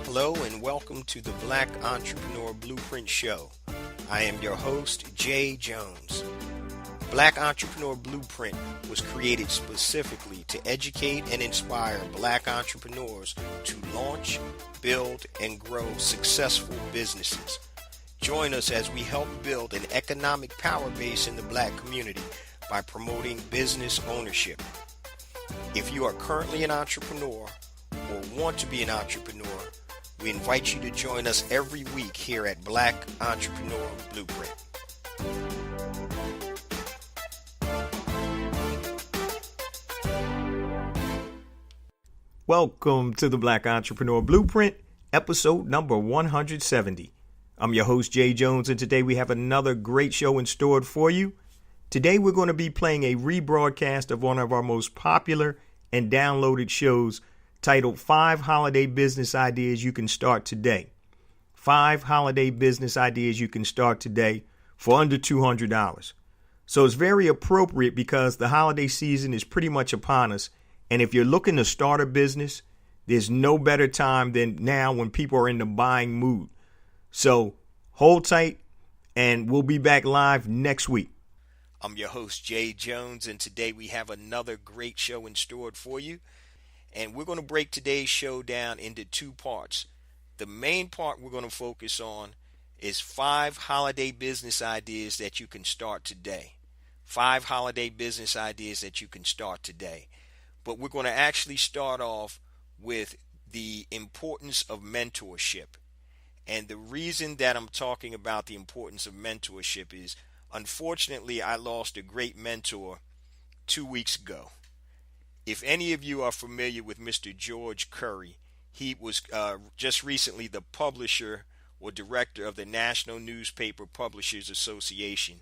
Hello and welcome to the Black Entrepreneur Blueprint Show. I am your host, Jay Jones. Black Entrepreneur Blueprint was created specifically to educate and inspire Black entrepreneurs to launch, build, and grow successful businesses. Join us as we help build an economic power base in the Black community by promoting business ownership. If you are currently an entrepreneur or want to be an entrepreneur, we invite you to join us every week here at Black Entrepreneur Blueprint. Welcome to the Black Entrepreneur Blueprint, episode number 170. I'm your host, Jay Jones, and today we have another great show in store for you. Today we're going to be playing a rebroadcast of one of our most popular and downloaded shows titled 5 Holiday Business Ideas You Can Start Today. 5 holiday business ideas you can start today for under $200. So it's very appropriate because the holiday season is pretty much upon us. And if you're looking to start a business, there's no better time than now when people are in the buying mood. So hold tight and we'll be back live next week. I'm your host, Jay Jones, and today we have another great show in store for you. And we're going to break today's show down into 2 parts. The main part we're going to focus on is 5 holiday business ideas that you can start today. 5 holiday business ideas that you can start today. But we're going to actually start off with the importance of mentorship. And the reason that I'm talking about the importance of mentorship is, unfortunately, I lost a great mentor 2 weeks ago. If any of you are familiar with Mr. George Curry, he was just recently the publisher or director of the National Newspaper Publishers Association.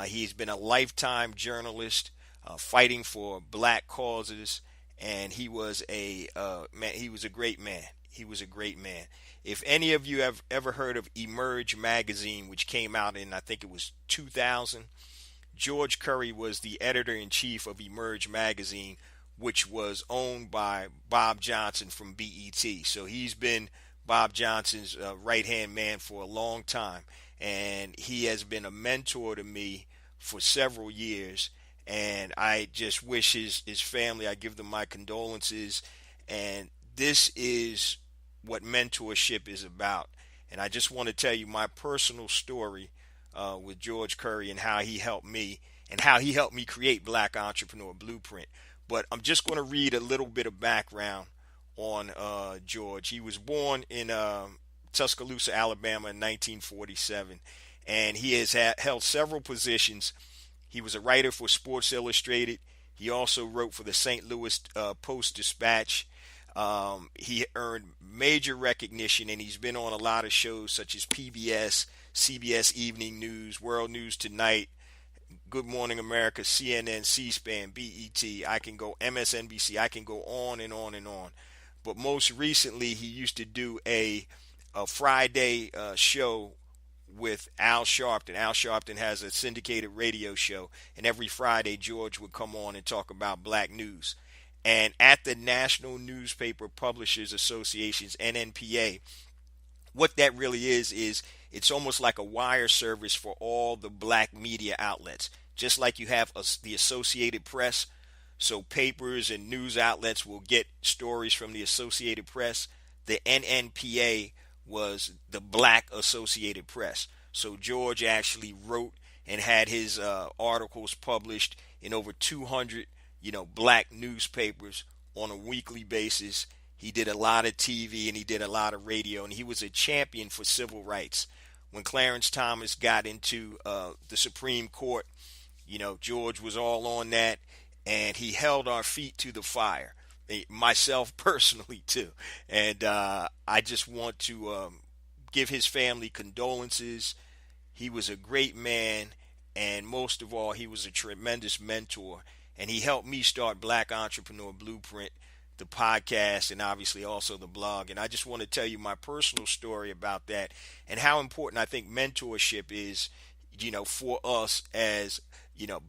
He's been a lifetime journalist fighting for Black causes, and he was a man. He was a great man. He was a great man. If any of you have ever heard of Emerge magazine, which came out in, I think it was 2000, George Curry was the editor-in-chief of Emerge magazine, which was owned by Bob Johnson from BET. So he's been Bob Johnson's right-hand man for a long time. And he has been a mentor to me for several years. And I just wish his family, I give them my condolences. And this is what mentorship is about. And I just want to tell you my personal story with George Curry and how he helped me and how he helped me create Black Entrepreneur Blueprint. But I'm just going to read a little bit of background on George. He was born in Tuscaloosa, Alabama in 1947, and he has held several positions. He was a writer for Sports Illustrated. He also wrote for the St. Louis Post-Dispatch. He earned major recognition, and he's been on a lot of shows such as PBS, CBS Evening News, World News Tonight, Good Morning America, CNN, C-SPAN, BET, I can go MSNBC, I can go on and on and on. But most recently, he used to do a Friday show with Al Sharpton. Al Sharpton has a syndicated radio show, and every Friday, George would come on and talk about Black news. And at the National Newspaper Publishers Association's NNPA, what that really is it's almost like a wire service for all the Black media outlets. Just like you have the Associated Press, so papers and news outlets will get stories from the Associated Press. The NNPA was the Black Associated Press. So George actually wrote and had his articles published in over 200, Black newspapers on a weekly basis. He did a lot of TV and he did a lot of radio, and he was a champion for civil rights. When Clarence Thomas got into the Supreme Court, George was all on that, and he held our feet to the fire, myself personally too. And I just want to give his family condolences. He was a great man, and most of all, he was a tremendous mentor. And he helped me start Black Entrepreneur Blueprint the podcast and obviously also the blog. And I just want to tell you my personal story about that and how important I think mentorship is, for us as,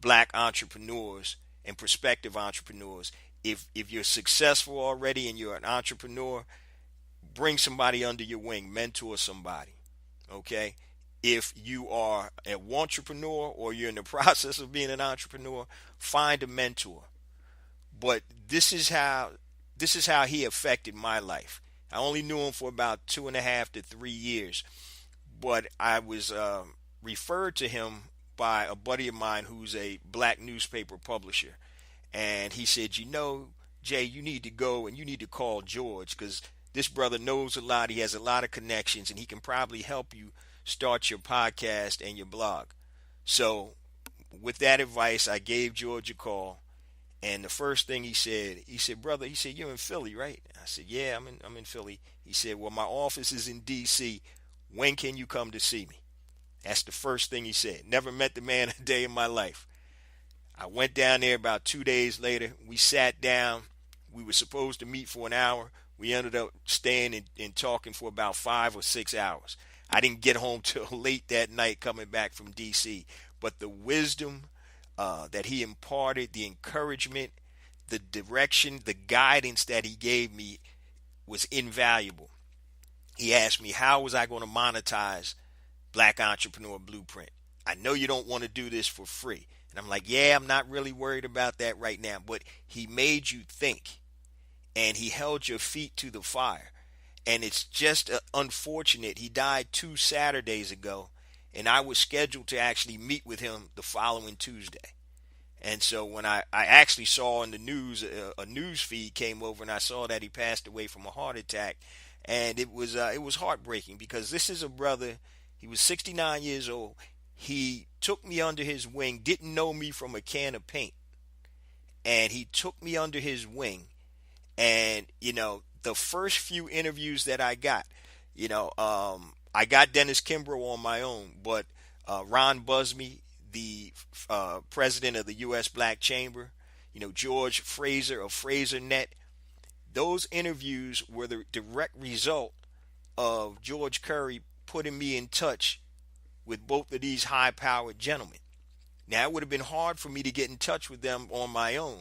black entrepreneurs and prospective entrepreneurs. If you're successful already and you're an entrepreneur, bring somebody under your wing, mentor somebody. Okay? If you are a entrepreneur or you're in the process of being an entrepreneur, find a mentor. But this is how he affected my life. I only knew him for about 2.5 to 3 years, but I was referred to him by a buddy of mine who's a black newspaper publisher, and he said, Jay, you need to go and you need to call George because this brother knows a lot. He has a lot of connections, and he can probably help you start your podcast and your blog. So with that advice, I gave George a call. And the first thing he said, brother, you're in Philly, right? I said, yeah, I'm in Philly. He said, well, my office is in D.C. When can you come to see me? That's the first thing he said. Never met the man a day in my life. I went down there about 2 days later. We sat down. We were supposed to meet for an hour. We ended up staying and talking for about 5 or 6 hours. I didn't get home till late that night coming back from D.C. But the wisdom that he imparted, the encouragement, the direction, the guidance that he gave me was invaluable. He asked me, how was I going to monetize Black Entrepreneur Blueprint? I know you don't want to do this for free. And I'm like, yeah, I'm not really worried about that right now. But he made you think, and he held your feet to the fire. And it's just unfortunate. He died 2 Saturdays ago. And I was scheduled to actually meet with him the following Tuesday. And so when I actually saw in the news, a news feed came over and I saw that he passed away from a heart attack. And it was heartbreaking because this is a brother, he was 69 years old. He took me under his wing, didn't know me from a can of paint. And he took me under his wing. And, the first few interviews that I got, I got Dennis Kimbrough on my own, but Ron Busby, the president of the U.S. Black Chamber, George Fraser of FraserNet, those interviews were the direct result of George Curry putting me in touch with both of these high-powered gentlemen. Now, it would have been hard for me to get in touch with them on my own,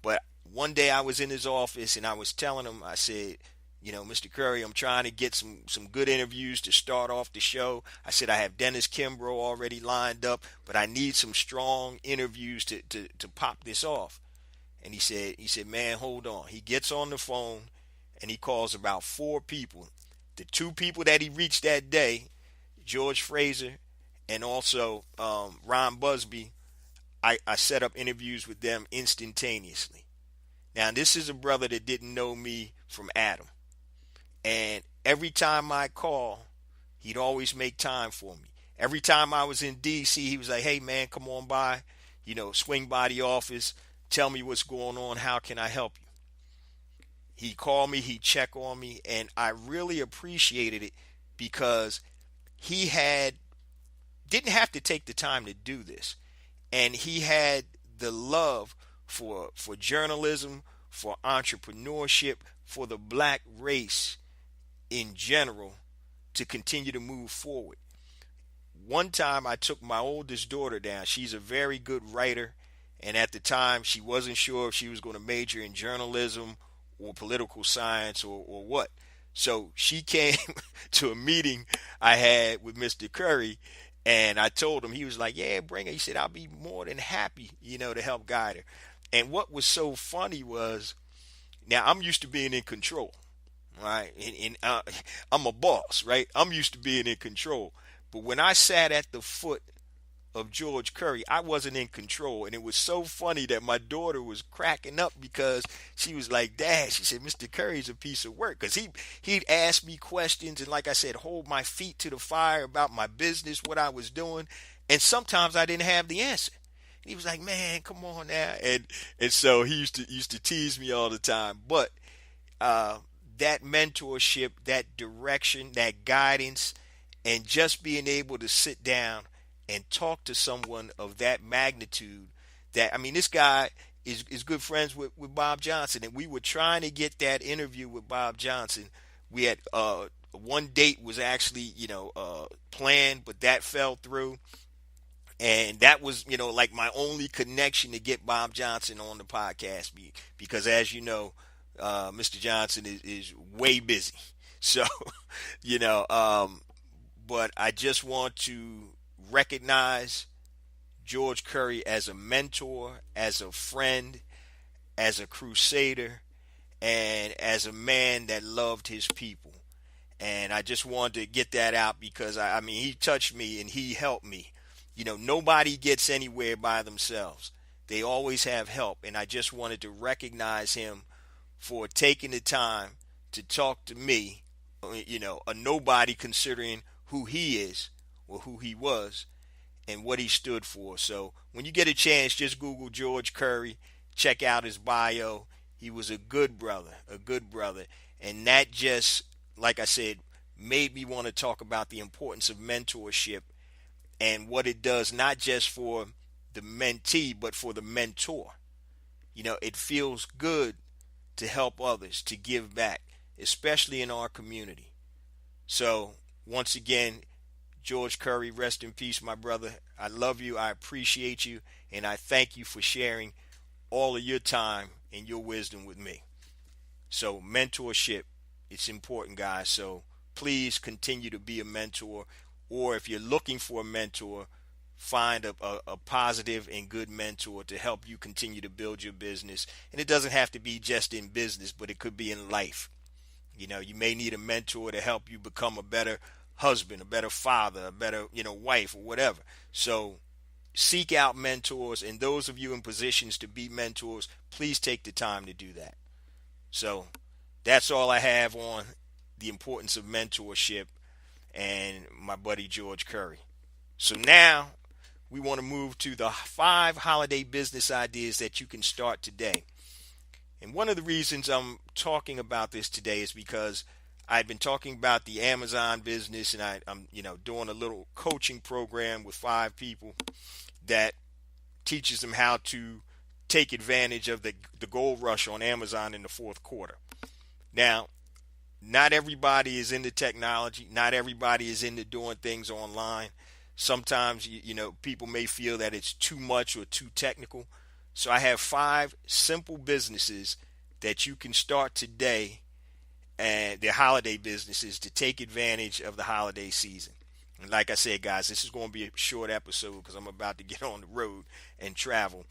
but one day I was in his office and I was telling him, I said, Mr. Curry, I'm trying to get some good interviews to start off the show. I said, I have Dennis Kimbrough already lined up, but I need some strong interviews to pop this off. And he said, man, hold on. He gets on the phone and he calls about 4 people. The 2 people that he reached that day, George Fraser and also Ron Busby, I set up interviews with them instantaneously. Now, this is a brother that didn't know me from Adam. And every time I call, he'd always make time for me. Every time I was in D.C., he was like, hey, man, come on by, swing by the office, tell me what's going on, how can I help you? He'd call me, he'd check on me, and I really appreciated it because he didn't have to take the time to do this. And he had the love for journalism, for entrepreneurship, for the black race in general to continue to move forward. One time I took my oldest daughter down. She's a very good writer, and at the time she wasn't sure if she was going to major in journalism or political science or what. So she came to a meeting I had with Mr. Curry, and I told him. He was like, yeah, bring her. He said, I'll be more than happy, to help guide her. And what was so funny was, now I'm used to being in control, right? And I'm a boss, right? I'm used to being in control. But when I sat at the foot of George Curry, I wasn't in control. And it was so funny that my daughter was cracking up because she was like, Dad, she said, Mr. Curry's a piece of work. Because he'd ask me questions and, like I said, hold my feet to the fire about my business, what I was doing. And sometimes I didn't have the answer. He was like, man, come on now. And so he used to tease me all the time. But that mentorship, that direction, that guidance, and just being able to sit down and talk to someone of that magnitude, this guy is good friends with Bob Johnson, and we were trying to get that interview with Bob Johnson. We had one date was actually planned, but that fell through, and that was like my only connection to get Bob Johnson on the podcast, because as you know, Mr. Johnson is way busy. So you know, but I just want to recognize George Curry as a mentor, as a friend, as a crusader, and as a man that loved his people. And I just wanted to get that out because I mean, he touched me and he helped me. Nobody gets anywhere by themselves. They always have help. And I just wanted to recognize him for taking the time to talk to me, a nobody, considering who he is or who he was and what he stood for. So when you get a chance, just Google George Curry, check out his bio. He was a good brother. And that just, like I said, made me want to talk about the importance of mentorship and what it does, not just for the mentee, but for the mentor. It feels good to help others, to give back, especially in our community. So once again, George Curry, rest in peace, my brother. I love you. I appreciate you. And I thank you for sharing all of your time and your wisdom with me. So mentorship, it's important, guys. So please continue to be a mentor. Or if you're looking for a mentor, find a positive and good mentor to help you continue to build your business. And it doesn't have to be just in business, but it could be in life. You may need a mentor to help you become a better husband, a better father, a better, wife, or whatever. So seek out mentors, and those of you in positions to be mentors, please take the time to do that. So that's all I have on the importance of mentorship and my buddy George Curry. So now we want to move to the 5 holiday business ideas that you can start today. And one of the reasons I'm talking about this today is because I've been talking about the Amazon business, and I'm doing a little coaching program with 5 people that teaches them how to take advantage of the gold rush on Amazon in the fourth quarter. Now, not everybody is into technology. Not everybody is into doing things online. Sometimes, people may feel that it's too much or too technical. So I have 5 simple businesses that you can start today, and they're holiday businesses, to take advantage of the holiday season. And like I said, guys, this is going to be a short episode because I'm about to get on the road and travel.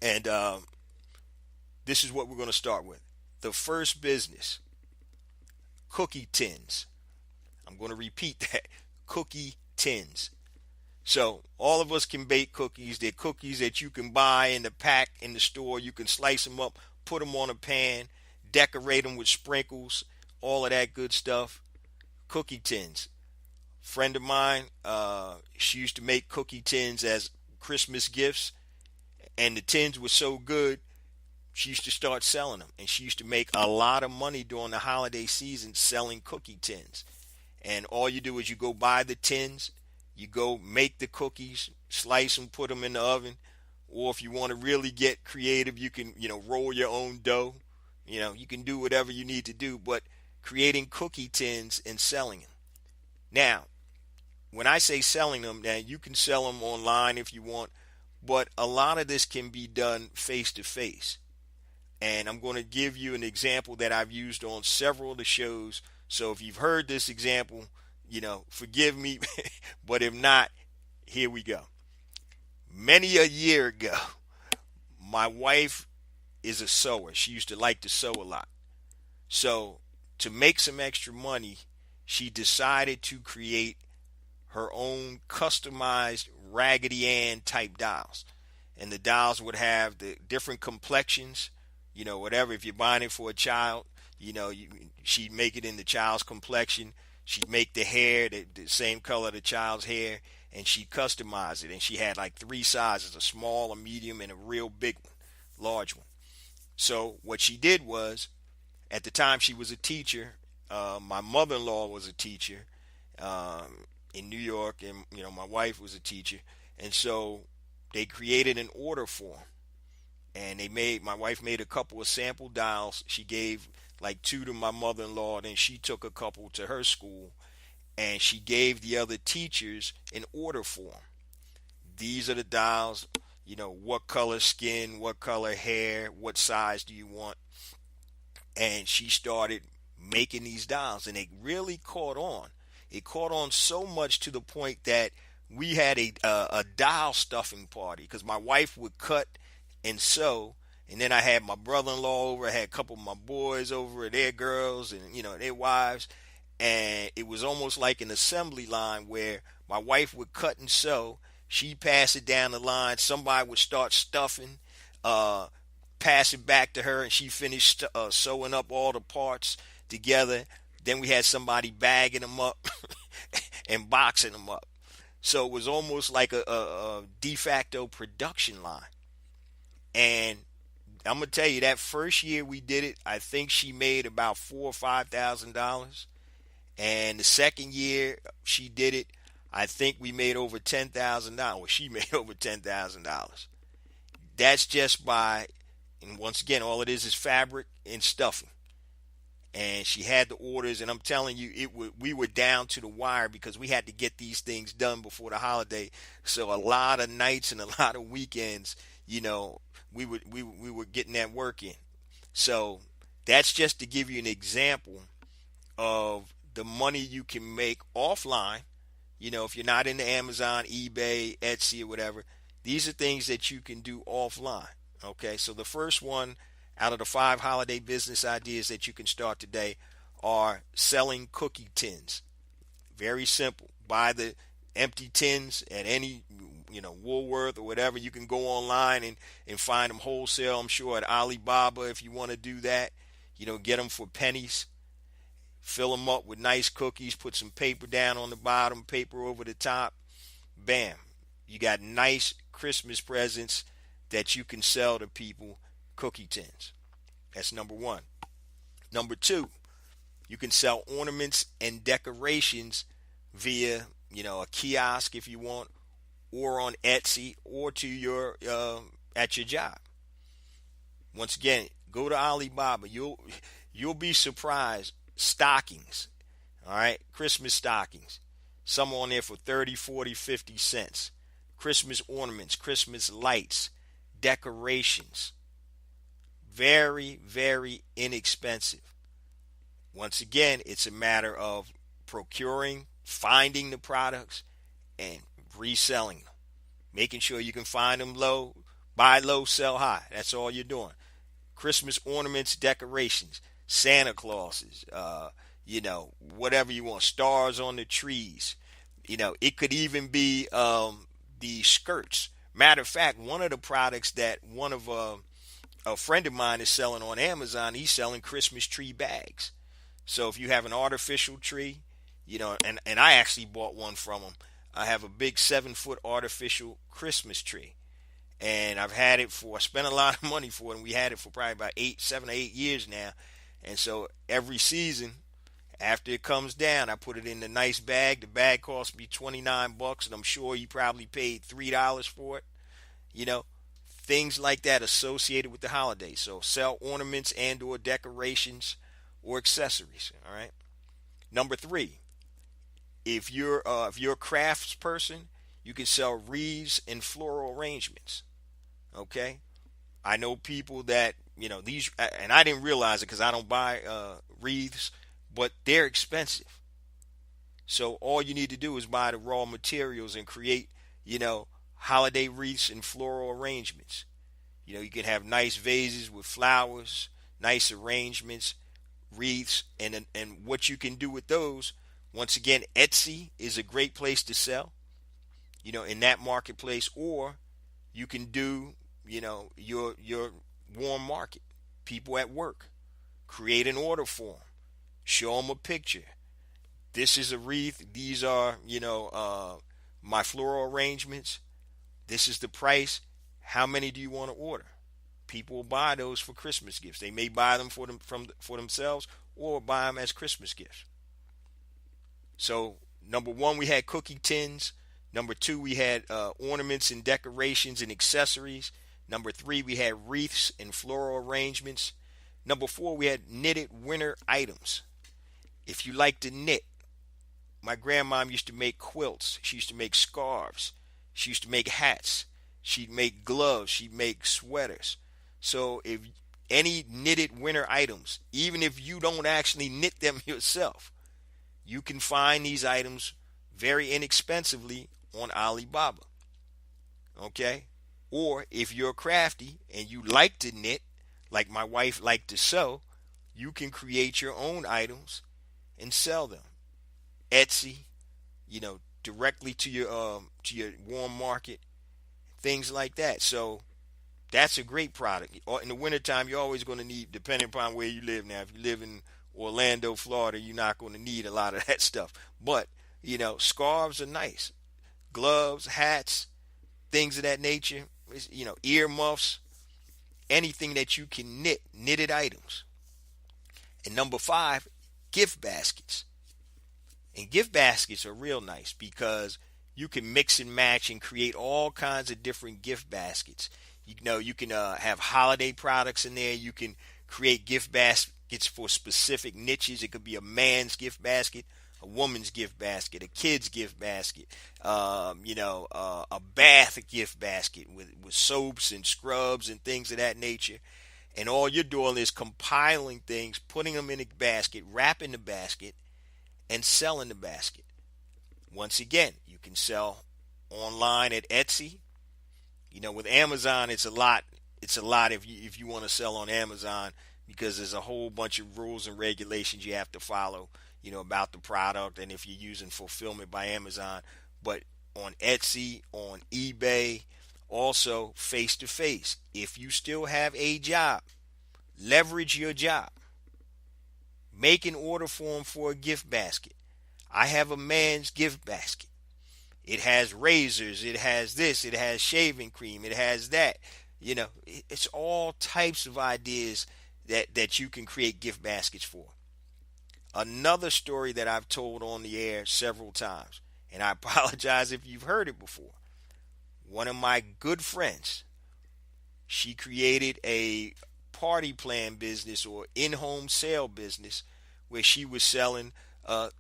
And this is what we're going to start with. The first business, cookie tins. I'm going to repeat that. Cookie tins. So all of us can bake cookies. They're cookies that you can buy in the pack in the store. You can slice them up, put them on a pan, decorate them with sprinkles, all of that good stuff. Cookie tins. Friend of mine, she used to make cookie tins as Christmas gifts, and the tins were so good, she used to start selling them, and she used to make a lot of money during the holiday season selling cookie tins. And all you do is you go buy the tins, you go make the cookies, slice them, put them in the oven, or if you want to really get creative, you can, roll your own dough. You can do whatever you need to do, but creating cookie tins and selling them. Now, when I say selling them, now you can sell them online if you want, but a lot of this can be done face to face. And I'm going to give you an example that I've used on several of the shows. So if you've heard this example, forgive me, but if not, here we go. Many a year ago, my wife is a sewer. She used to like to sew a lot. So to make some extra money, she decided to create her own customized Raggedy Ann type dolls. And the dolls would have the different complexions, whatever. If you're buying it for a child, she'd make it in the child's complexion. She'd make the hair the same color the child's hair, and she'd customize it. And she had like 3 sizes, a small, a medium, and a real big one, large one. So what she did was, at the time she was a teacher, my mother-in-law was a teacher in New York, and my wife was a teacher. And so they created an order form. and my wife made a couple of sample dials. She gave like 2 to my mother-in-law, and she took a couple to her school, and she gave the other teachers an order form. These are the dials, what color skin, what color hair, what size do you want? And she started making these dials, and it really caught on. It caught on so much to the point that we had a dial stuffing party, because my wife would cut and sew, and then I had my brother-in-law over. I had a couple of my boys over, their girls, and their wives, and it was almost like an assembly line where my wife would cut and sew. She'd pass it down the line. Somebody would start stuffing, pass it back to her, and she finished sewing up all the parts together. Then we had somebody bagging them up and boxing them up. So it was almost like a de facto production line. And I'm gonna tell you, that first year we did it, I think she made about $4,000 or $5,000. And the second year she did it, I think we made over $10,000. Well, she made over $10,000. That's just by, and once again, all it is fabric and stuffing. And she had the orders, and I'm telling you, we were down to the wire because we had to get these things done before the holiday. So a lot of nights and a lot of weekends, we were getting that work in. So that's just to give you an example of the money you can make offline. If you're not into Amazon, eBay, Etsy, or whatever, these are things that you can do offline. Okay, so the first one out of the 5 holiday business ideas that you can start today are selling cookie tins. Very simple. Buy the empty tins at any, Woolworth or whatever. You can go online and find them wholesale. I'm sure at Alibaba, if you want to do that, get them for pennies. Fill them up with nice cookies. Put some paper down on the bottom, paper over the top. Bam. You got nice Christmas presents that you can sell to people. Cookie tins. That's number 1. Number 2, you can sell ornaments and decorations via, a kiosk if you want, or on Etsy, or to your at your job. Once again, go to Alibaba. You'll be surprised. Stockings, all right, Christmas stockings. Some on there for 30, 40, 50 cents. Christmas ornaments, Christmas lights, decorations. Very, very inexpensive. Once again, it's a matter of procuring, finding the products, and reselling them. Making sure you can find them low, buy low, sell high. That's all you're doing. Christmas ornaments, decorations, Santa Clauses, whatever you want, stars on the trees. It could even be the skirts. Matter of fact, one of the products that a friend of mine is selling on Amazon, he's selling Christmas tree bags. So if you have an artificial tree, and I actually bought one from him. I have a big 7-foot artificial Christmas tree. And I spent a lot of money for it, and we had it for probably about 7 or 8 years now. And so every season, after it comes down, I put it in the nice bag. The bag cost me $29, and I'm sure you probably paid $3 for it. Things like that associated with the holidays. So sell ornaments and or decorations or accessories. All right. Number 3, if you're a crafts person, you can sell wreaths and floral arrangements. Okay. I know people that these, and I didn't realize it because I don't buy wreaths, but they're expensive. So all you need to do is buy the raw materials and create holiday wreaths and floral arrangements. You can have nice vases with flowers, nice arrangements, wreaths, and what you can do with those. Once again, Etsy is a great place to sell, in that marketplace, or you can do, your warm market. People at work, create an order form, show them a picture. This is a wreath. These are, my floral arrangements. This is the price. How many do you want to order? People will buy those for Christmas gifts. They may buy them for themselves or buy them as Christmas gifts. So number 1, we had cookie tins. Number 2, we had ornaments and decorations and accessories. Number 3, we had wreaths and floral arrangements. Number 4, we had knitted winter items. If you like to knit, my grandmom used to make quilts. She used to make scarves. She used to make hats. She'd make gloves. She'd make sweaters. So if any knitted winter items, even if you don't actually knit them yourself, you can find these items very inexpensively on Alibaba. Okay? Or if you're crafty and you like to knit, like my wife liked to sew, you can create your own items and sell them. Etsy, directly to your warm market, things like that. So that's a great product. In the wintertime, you're always going to need, depending upon where you live now. If you live in Orlando, Florida, you're not going to need a lot of that stuff. But, scarves are nice. Gloves, hats, things of that nature. Earmuffs, anything that you can knit, knitted items. And number 5, gift baskets. And gift baskets are real nice because you can mix and match and create all kinds of different gift baskets. You can have holiday products in there. You can create gift baskets for specific niches. It could be a man's gift basket, a woman's gift basket, a kid's gift basket, a bath gift basket with soaps and scrubs and things of that nature. And all you're doing is compiling things, putting them in a basket, wrapping the basket, and selling the basket. Once again, you can sell online at Etsy. With Amazon, it's a lot if you want to sell on Amazon, because there's a whole bunch of rules and regulations you have to follow, about the product, and if you're using fulfillment by Amazon. But on Etsy, on eBay, also face to face. If you still have a job, leverage your job. Make an order form for a gift basket. I have a man's gift basket. It has razors, it has this, it has shaving cream, it has that. It's all types of ideas that you can create gift baskets for. Another story that I've told on the air several times, and I apologize if you've heard it before. One of my good friends, she created a party plan business or in-home sale business where she was selling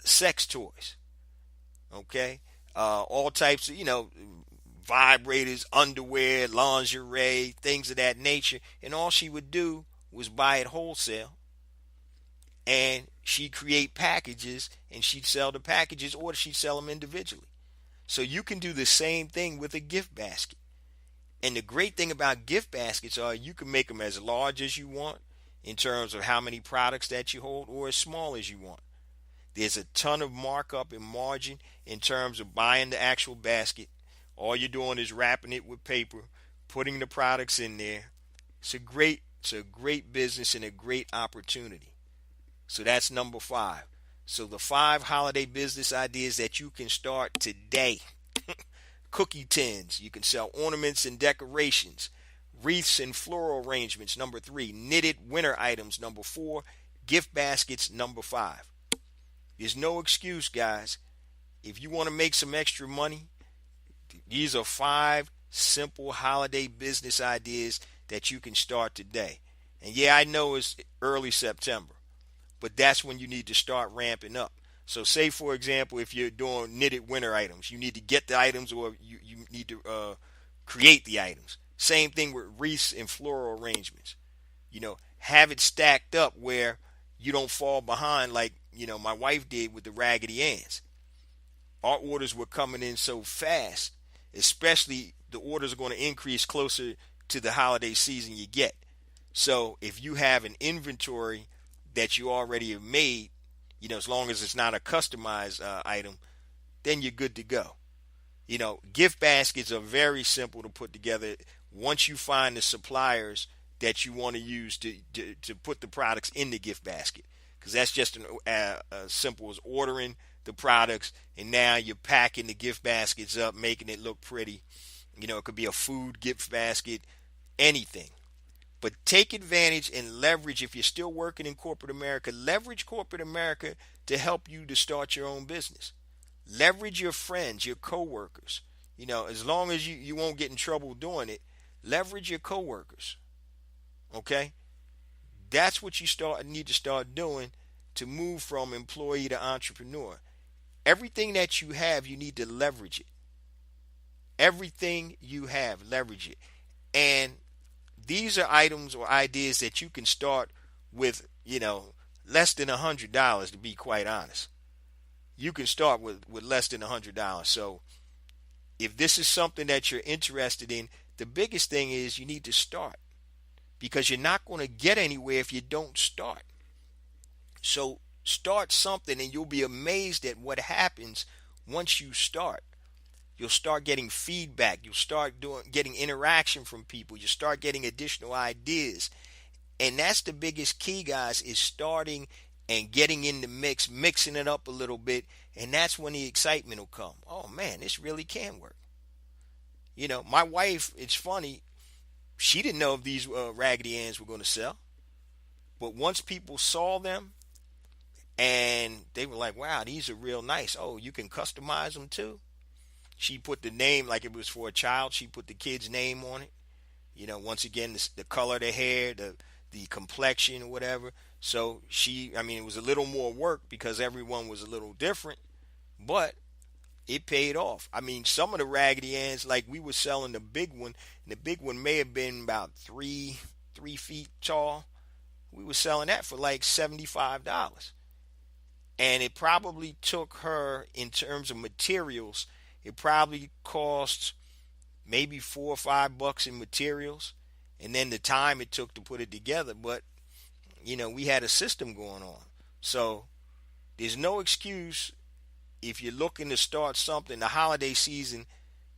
sex toys. Okay? All types of, vibrators, underwear, lingerie, things of that nature. And all she would do was buy it wholesale. And she'd create packages, and she'd sell the packages, or she'd sell them individually. So you can do the same thing with a gift basket. And the great thing about gift baskets are you can make them as large as you want in terms of how many products that you hold, or as small as you want. There's a ton of markup and margin in terms of buying the actual basket. All you're doing is wrapping it with paper, putting the products in there. It's a great business and a great opportunity. So that's number 5. So the 5 holiday business ideas that you can start today. Cookie tins. You can sell ornaments and decorations. Wreaths and floral arrangements. Number 3. Knitted winter items. Number 4. Gift baskets. Number 5. There's no excuse, guys. If you want to make some extra money, these are 5 simple holiday business ideas that you can start today. And yeah, I know it's early September, but that's when you need to start ramping up. So say, for example, if you're doing knitted winter items, you need to get the items, or you need to create the items. Same thing with wreaths and floral arrangements. Have it stacked up where you don't fall behind like, my wife did with the Raggedy Anns. Our orders were coming in so fast, especially the orders are going to increase closer to the holiday season you get. So if you have an inventory that you already have made, as long as it's not a customized item, then you're good to go. Gift baskets are very simple to put together once you find the suppliers that you want to use to put the products in the gift basket. Because that's just as simple as ordering the products, and now you're packing the gift baskets up, making it look pretty. It could be a food gift basket, anything. But take advantage and leverage, if you're still working in corporate America, leverage corporate America to help you to start your own business. Leverage your friends, your coworkers. As long as you won't get in trouble doing it, Leverage your coworkers. Okay? That's what you need to start doing to move from employee to entrepreneur. Everything that you have, you need to leverage it. Everything you have, leverage it. And these are items or ideas that you can start with, less than $100, to be quite honest. You can start with less than $100. So if this is something that you're interested in, the biggest thing is you need to start, because you're not going to get anywhere if you don't start. So start something, and you'll be amazed at what happens once you start. You'll start getting feedback. You'll start getting interaction from people. You start getting additional ideas. And that's the biggest key, guys, is starting and getting in the mix, mixing it up a little bit. And that's when the excitement will come. Oh, man, this really can work. My wife, it's funny, she didn't know if these Raggedy Anns were going to sell. But once people saw them, and they were like, wow, these are real nice. Oh, you can customize them too? She put the name, like it was for a child. She put the kid's name on it. Once again, the color of the hair, the complexion or whatever. So it was a little more work because everyone was a little different, but it paid off. Some of the Raggedy Anns, like we were selling the big one, and the big one may have been about 3 feet tall. We were selling that for like $75. And it probably took her, in terms of materials, it probably cost maybe $4 or $5 in materials, and then the time it took to put it together. But we had a system going on, so there's no excuse if you're looking to start something. The holiday season,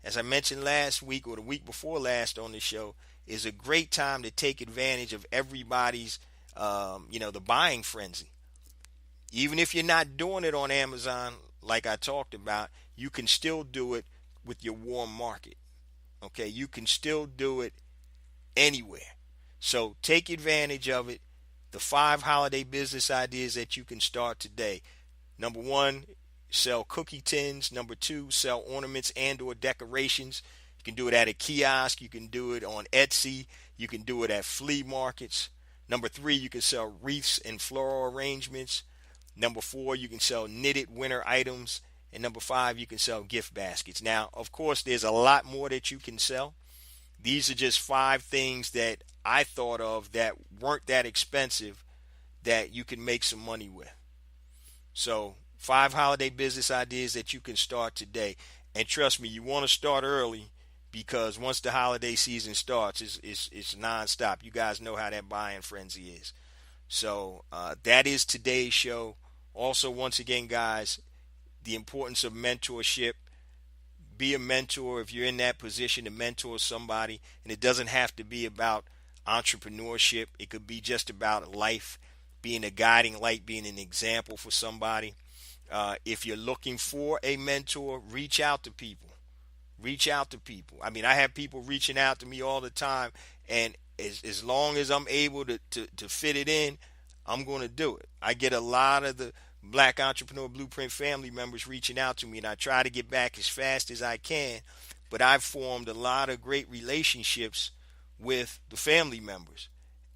as I mentioned last week or the week before last on the show, is a great time to take advantage of everybody's the buying frenzy. Even if you're not doing it on Amazon, like I talked about, you can still do it with your warm market. Okay, you can still do it anywhere. So take advantage of it. The 5 holiday business ideas that you can start today. Number 1, sell cookie tins. Number 2, sell ornaments and or decorations. You can do it at a kiosk. You can do it on Etsy. You can do it at flea markets. Number 3, you can sell wreaths and floral arrangements. Number 4, you can sell knitted winter items. And number 5, you can sell gift baskets. Now, of course, there's a lot more that you can sell. These are just 5 things that I thought of that weren't that expensive that you can make some money with. So 5 holiday business ideas that you can start today. And trust me, you want to start early, because once the holiday season starts, it's nonstop. You guys know how that buying frenzy is. So that is today's show. Also, once again, guys, the importance of mentorship. Be a mentor if you're in that position to mentor somebody. And it doesn't have to be about entrepreneurship. It could be just about life, being a guiding light, being an example for somebody. If you're looking for a mentor, reach out to people. Reach out to people. I have people reaching out to me all the time. And as long as I'm able to fit it in, I'm going to do it. I get a lot of the Black Entrepreneur Blueprint family members reaching out to me, and I try to get back as fast as I can. But I've formed a lot of great relationships with the family members.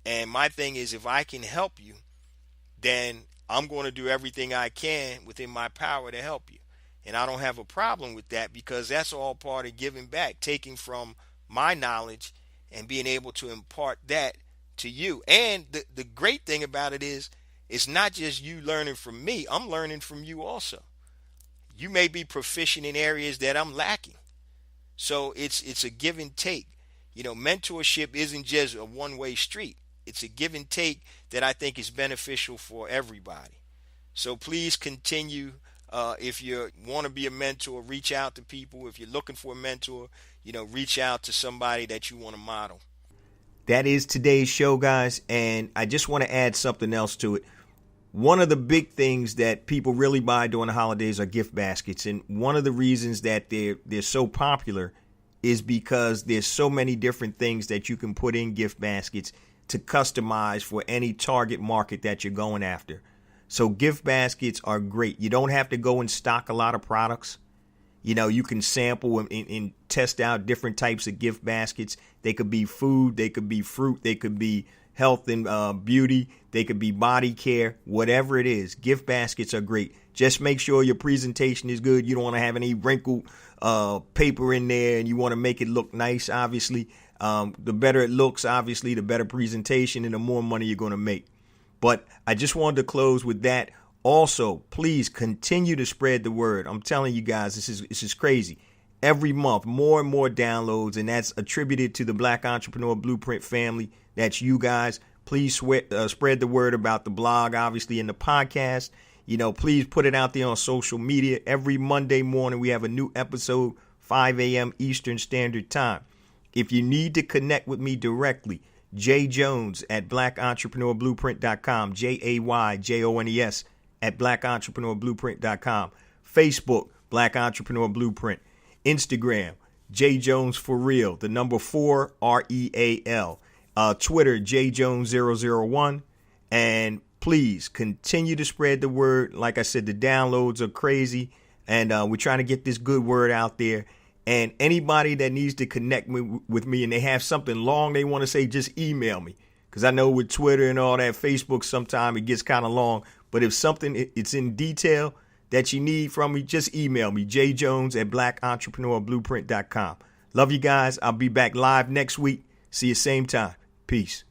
And my thing is, if I can help you, then I'm going to do everything I can within my power to help you. And I don't have a problem with that, because that's all part of giving back, taking from my knowledge and being able to impart that to you. And the great thing about it is, it's not just you learning from me. I'm learning from you also. You may be proficient in areas that I'm lacking. So it's a give and take. Mentorship isn't just a one-way street. It's a give and take that I think is beneficial for everybody. So please continue. If you want to be a mentor, reach out to people. If you're looking for a mentor, reach out to somebody that you want to model. That is today's show, guys. And I just want to add something else to it. One of the big things that people really buy during the holidays are gift baskets. And one of the reasons that they're so popular is because there's so many different things that you can put in gift baskets to customize for any target market that you're going after. So gift baskets are great. You don't have to go and stock a lot of products. You can sample and test out different types of gift baskets. They could be food, they could be fruit, they could be health and beauty, they could be body care, whatever it is. Gift baskets are great. Just make sure your presentation is good. You don't want to have any wrinkled paper in there, and you want to make it look nice, obviously. The better it looks, obviously, the better presentation and the more money you're going to make. But I just wanted to close with that. Also, please continue to spread the word. I'm telling you guys, this is crazy. Every month, more and more downloads, and that's attributed to the Black Entrepreneur Blueprint family. That's you guys. Please spread the word about the blog, obviously, and the podcast. Please put it out there on social media. Every Monday morning, we have a new episode, 5 a.m. Eastern Standard Time. If you need to connect with me directly, Jay Jones at blackentrepreneurblueprint.com, JAYJONES at blackentrepreneurblueprint.com, Facebook, Black Entrepreneur Blueprint, Instagram, Jay Jones for real, the number 4 REAL, Twitter, JJones001, and please continue to spread the word. Like I said, the downloads are crazy, and we're trying to get this good word out there. And anybody that needs to connect with me and they have something long they want to say, just email me. Because I know with Twitter and all that, Facebook, sometimes it gets kind of long. But if something it's in detail that you need from me, just email me, jjones at blackentrepreneurblueprint.com. Love you guys. I'll be back live next week. See you same time. Peace.